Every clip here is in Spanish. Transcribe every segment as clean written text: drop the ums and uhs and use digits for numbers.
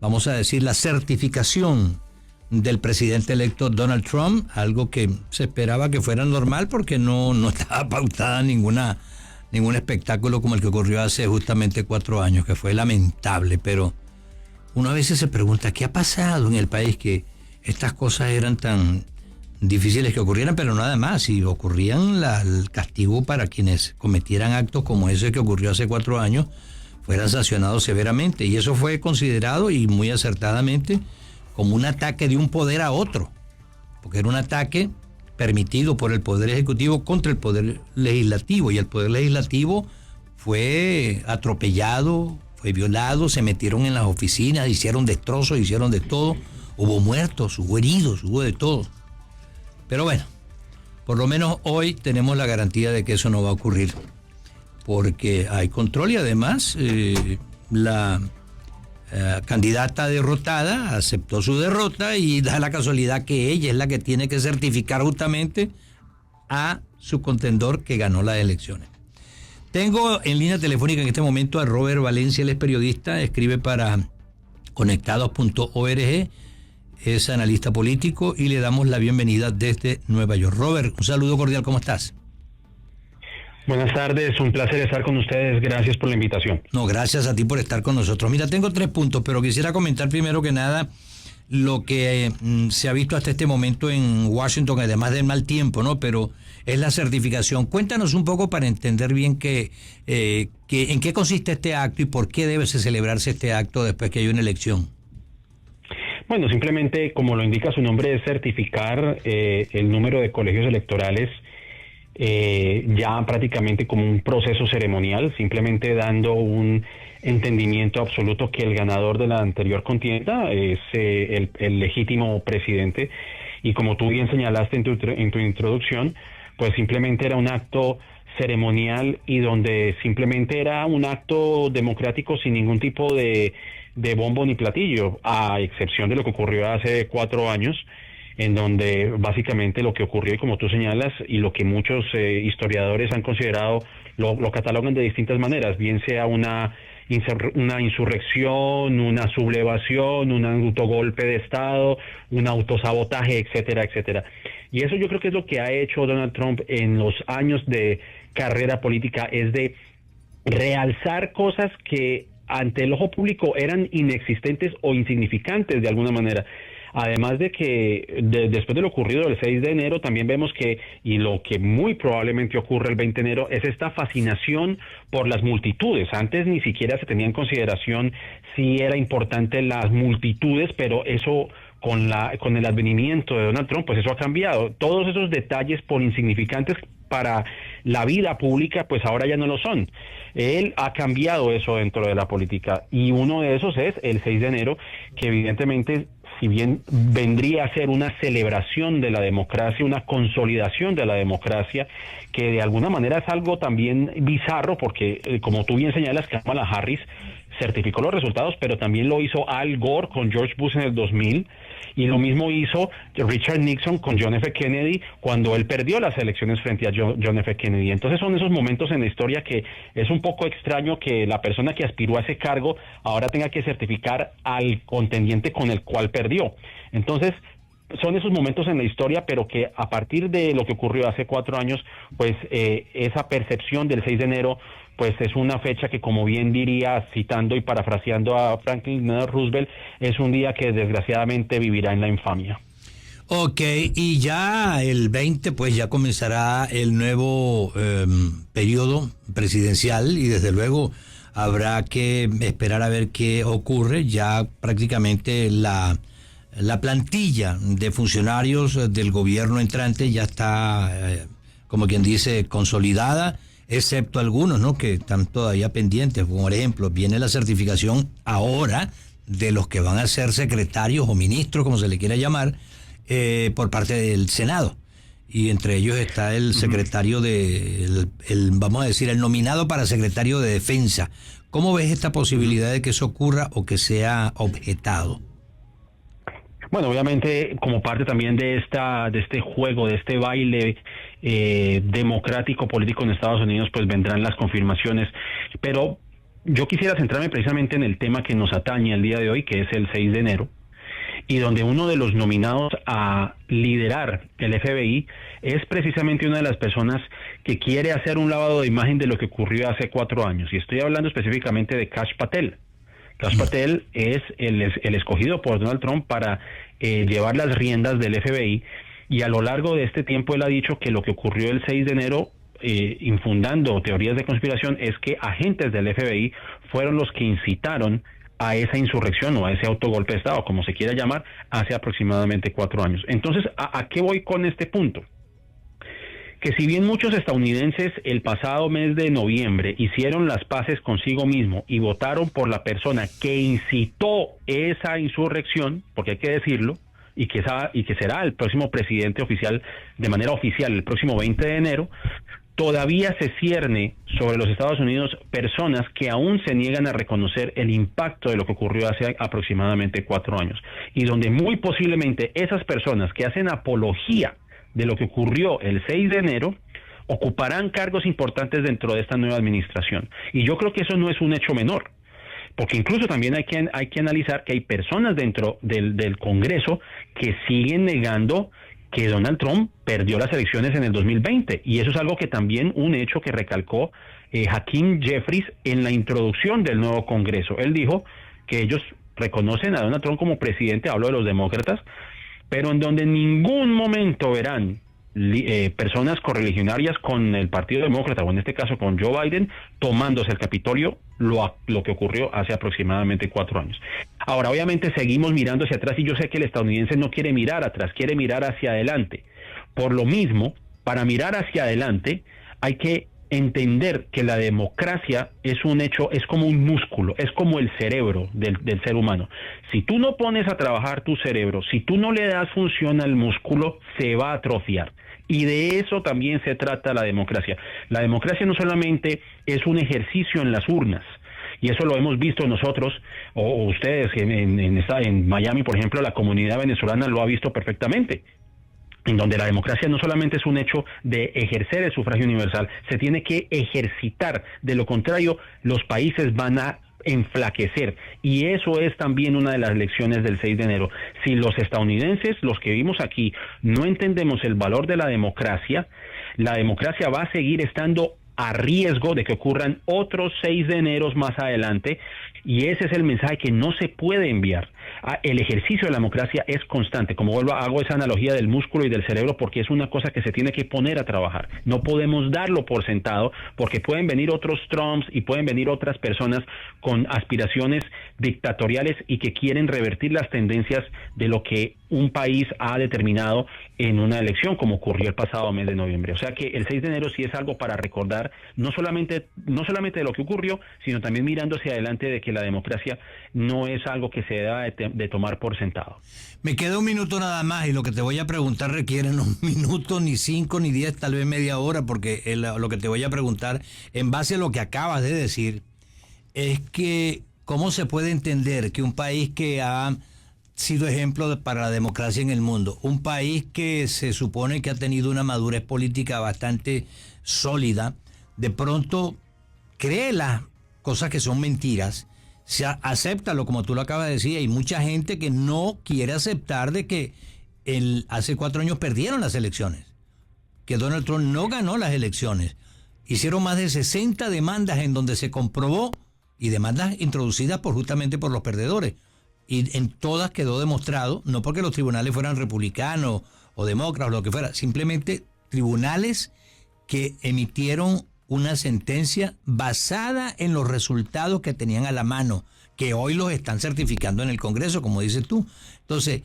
vamos a decir, la certificación del presidente electo Donald Trump, algo que se esperaba que fuera normal porque no estaba pautada ningún espectáculo como el que ocurrió hace justamente 4 años, que fue lamentable, pero uno a veces se pregunta, ¿qué ha pasado en el país que estas cosas eran tan difíciles que ocurrieran, pero nada más, si ocurrían el castigo para quienes cometieran actos como ese que ocurrió hace 4 años, fueran sancionados severamente, y eso fue considerado, y muy acertadamente, como un ataque de un poder a otro, porque era un ataque permitido por el Poder Ejecutivo contra el Poder Legislativo, y el Poder Legislativo fue atropellado, fue violado, se metieron en las oficinas, hicieron destrozos, hicieron de todo, hubo muertos, hubo heridos, hubo de todo. Pero bueno, por lo menos hoy tenemos la garantía de que eso no va a ocurrir, porque hay control y además la candidata derrotada aceptó su derrota y da la casualidad que ella es la que tiene que certificar justamente a su contendor que ganó las elecciones. Tengo en línea telefónica en este momento a Robert Valencia, él es periodista, escribe para conectados.org, es analista político y le damos la bienvenida desde Nueva York. Robert, un saludo cordial, ¿cómo estás? Buenas tardes, un placer estar con ustedes, gracias por la invitación. No, gracias a ti por estar con nosotros. Mira, tengo 3 puntos, pero quisiera comentar primero que nada lo que se ha visto hasta este momento en Washington, además del mal tiempo, ¿no? Pero es la certificación. Cuéntanos un poco para entender bien en qué consiste este acto y por qué debe celebrarse este acto después que hay una elección. Bueno, simplemente, como lo indica su nombre, es certificar el número de colegios electorales ya prácticamente como un proceso ceremonial, simplemente dando un entendimiento absoluto que el ganador de la anterior contienda es el legítimo presidente, y como tú bien señalaste en tu introducción, pues simplemente era un acto ceremonial y donde simplemente era un acto democrático sin ningún tipo de bombo ni platillo, a excepción de lo que ocurrió hace 4 años, en donde básicamente lo que ocurrió, y como tú señalas, y lo que muchos historiadores han considerado, lo catalogan de distintas maneras, bien sea una insurrección, una sublevación, un autogolpe de Estado, un autosabotaje, etcétera, etcétera. Y eso yo creo que es lo que ha hecho Donald Trump en los años de carrera política, es de realzar cosas que ante el ojo público eran inexistentes o insignificantes de alguna manera. Además de que después de lo ocurrido el 6 de enero también vemos que, y lo que muy probablemente ocurre el 20 de enero, es esta fascinación por las multitudes. Antes ni siquiera se tenía en consideración si era importante las multitudes, pero eso con el advenimiento de Donald Trump, pues eso ha cambiado. Todos esos detalles, por insignificantes para la vida pública, pues ahora ya no lo son. Él ha cambiado eso dentro de la política, y uno de esos es el 6 de enero, que evidentemente, si bien vendría a ser una celebración de la democracia, una consolidación de la democracia, que de alguna manera es algo también bizarro, porque como tú bien señalas, Kamala Harris certificó los resultados, pero también lo hizo Al Gore con George Bush en el 2000, y lo mismo hizo Richard Nixon con John F. Kennedy cuando él perdió las elecciones frente a John F. Kennedy. Entonces son esos momentos en la historia que es un poco extraño que la persona que aspiró a ese cargo ahora tenga que certificar al contendiente con el cual perdió. Entonces son esos momentos en la historia, pero que a partir de lo que ocurrió hace 4 años, pues esa percepción del 6 de enero, pues es una fecha que, como bien diría, citando y parafraseando a Franklin Roosevelt, es un día que desgraciadamente vivirá en la infamia. Ok, y ya el 20 pues ya comenzará el nuevo periodo presidencial, y desde luego habrá que esperar a ver qué ocurre. Ya prácticamente la plantilla de funcionarios del gobierno entrante ya está, como quien dice, consolidada, excepto algunos, ¿no?, que están todavía pendientes. Por ejemplo, viene la certificación ahora de los que van a ser secretarios o ministros, como se le quiera llamar, por parte del Senado. Y entre ellos está el secretario vamos a decir, el nominado para secretario de Defensa. ¿Cómo ves esta posibilidad de que eso ocurra o que sea objetado? Bueno, obviamente, como parte también de este juego, de este baile democrático político en Estados Unidos, pues vendrán las confirmaciones, pero yo quisiera centrarme precisamente en el tema que nos atañe el día de hoy, que es el 6 de enero, y donde uno de los nominados a liderar el FBI es precisamente una de las personas que quiere hacer un lavado de imagen de lo que ocurrió hace 4 años. Y estoy hablando específicamente de Kash Patel. Kash Patel es el escogido por Donald Trump para llevar las riendas del FBI, y a lo largo de este tiempo él ha dicho que lo que ocurrió el 6 de enero, infundando teorías de conspiración, es que agentes del FBI fueron los que incitaron a esa insurrección o a ese autogolpe de Estado, como se quiera llamar, hace aproximadamente 4 años. Entonces, ¿a qué voy con este punto? Que si bien muchos estadounidenses el pasado mes de noviembre hicieron las paces consigo mismo y votaron por la persona que incitó esa insurrección, porque hay que decirlo, y que será el próximo presidente oficial, de manera oficial, el próximo 20 de enero, todavía se cierne sobre los Estados Unidos personas que aún se niegan a reconocer el impacto de lo que ocurrió hace aproximadamente 4 años, y donde muy posiblemente esas personas que hacen apología de lo que ocurrió el 6 de enero ocuparán cargos importantes dentro de esta nueva administración. Y yo creo que eso no es un hecho menor, porque incluso también hay que analizar que hay personas dentro del Congreso que siguen negando que Donald Trump perdió las elecciones en el 2020, y eso es algo que también, un hecho que recalcó Hakeem Jeffries en la introducción del nuevo Congreso. Él dijo que ellos reconocen a Donald Trump como presidente, hablo de los demócratas, pero en donde en ningún momento verán personas correligionarias con el Partido Demócrata, o en este caso con Joe Biden, tomándose el Capitolio, lo que ocurrió hace aproximadamente 4 años. Ahora, obviamente seguimos mirando hacia atrás, y yo sé que el estadounidense no quiere mirar atrás, quiere mirar hacia adelante. Por lo mismo, para mirar hacia adelante hay que entender que la democracia es un hecho, es como un músculo, es como el cerebro del ser humano. Si tú no pones a trabajar tu cerebro, si tú no le das función al músculo, se va a atrofiar. Y de eso también se trata la democracia. La democracia no solamente es un ejercicio en las urnas, y eso lo hemos visto nosotros, o ustedes en Miami, por ejemplo, la comunidad venezolana lo ha visto perfectamente, en donde la democracia no solamente es un hecho de ejercer el sufragio universal, se tiene que ejercitar. De lo contrario, los países van a enflaquecer, y eso es también una de las lecciones del 6 de enero. Si los estadounidenses, los que vivimos aquí, no entendemos el valor de la democracia va a seguir estando a riesgo de que ocurran otros 6 de enero más adelante, y ese es el mensaje que no se puede enviar. El ejercicio de la democracia es constante. Como hago esa analogía del músculo y del cerebro, porque es una cosa que se tiene que poner a trabajar. No podemos darlo por sentado, porque pueden venir otros Trumps y pueden venir otras personas con aspiraciones dictatoriales y que quieren revertir las tendencias de lo que un país ha determinado en una elección, como ocurrió el pasado mes de noviembre. O sea que el 6 de enero sí es algo para recordar, no solamente de lo que ocurrió, sino también mirando hacia adelante, de que la democracia no es algo que se deba de tomar por sentado. Me queda un minuto nada más, y lo que te voy a preguntar requiere no un minuto, ni 5, ni 10, tal vez media hora, porque lo que te voy a preguntar, en base a lo que acabas de decir, es que ¿cómo se puede entender que un país que ha sido ejemplo para la democracia en el mundo, un país que se supone que ha tenido una madurez política bastante sólida, de pronto cree las cosas que son mentiras, acéptalo, como tú lo acabas de decir? Hay mucha gente que no quiere aceptar de que hace 4 años perdieron las elecciones, que Donald Trump no ganó las elecciones. Hicieron más de 60 demandas en donde se comprobó, y demandas introducidas justamente por los perdedores, y en todas quedó demostrado, no porque los tribunales fueran republicanos o demócratas o lo que fuera, simplemente tribunales que emitieron una sentencia basada en los resultados que tenían a la mano, que hoy los están certificando en el Congreso, como dices tú. Entonces,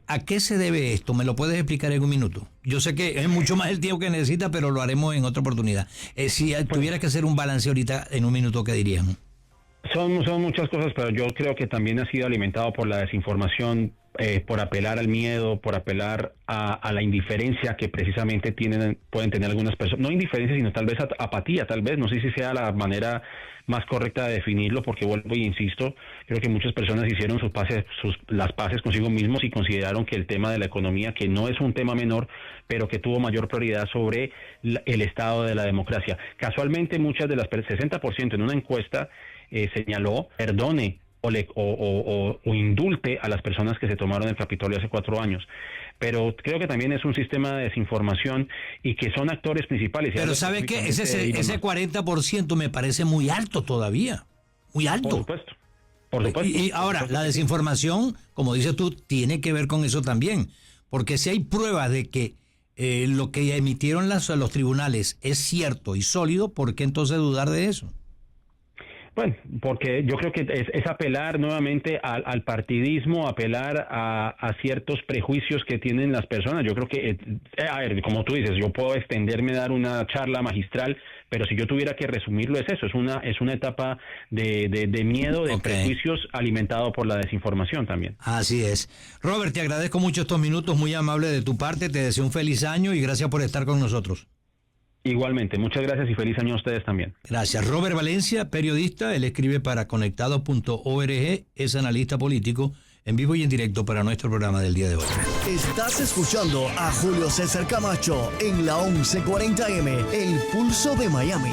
¿a qué se debe esto? ¿Me lo puedes explicar en un minuto? Yo sé que es mucho más el tiempo que necesita, pero lo haremos en otra oportunidad. Si tuvieras que hacer un balance ahorita en un minuto, ¿qué dirías? Son muchas cosas, pero yo creo que también ha sido alimentado por la desinformación, por apelar al miedo, por apelar a la indiferencia que precisamente pueden tener algunas personas. No indiferencia, sino tal vez apatía, tal vez. No sé si sea la manera más correcta de definirlo, porque vuelvo y insisto, creo que muchas personas hicieron las paces consigo mismos y consideraron que el tema de la economía, que no es un tema menor, pero que tuvo mayor prioridad sobre el estado de la democracia. Casualmente, muchas de las 60% en una encuesta señaló, perdone o indulte a las personas que se tomaron el Capitolio hace 4 años. Pero creo que también es un sistema de desinformación y que son actores principales. Pero ¿sabe qué? Ese 40% me parece muy alto todavía, muy alto. Por supuesto. Por supuesto. Y ahora, la desinformación, como dices tú, tiene que ver con eso también. Porque si hay pruebas de que lo que emitieron los tribunales es cierto y sólido, ¿por qué entonces dudar de eso? Bueno, porque yo creo que es apelar nuevamente al partidismo, apelar a ciertos prejuicios que tienen las personas. Yo creo que, a ver, como tú dices, yo puedo extenderme a dar una charla magistral, pero si yo tuviera que resumirlo es eso, es una etapa de miedo, de prejuicios alimentado por la desinformación también. Así es. Robert, te agradezco mucho estos minutos, muy amable de tu parte, te deseo un feliz año y gracias por estar con nosotros. Igualmente, muchas gracias y feliz año a ustedes también. Gracias. Robert Valencia, periodista, él escribe para conectado.org, es analista político, en vivo y en directo para nuestro programa del día de hoy. Estás escuchando a Julio César Camacho en la 1140M, El Pulso de Miami.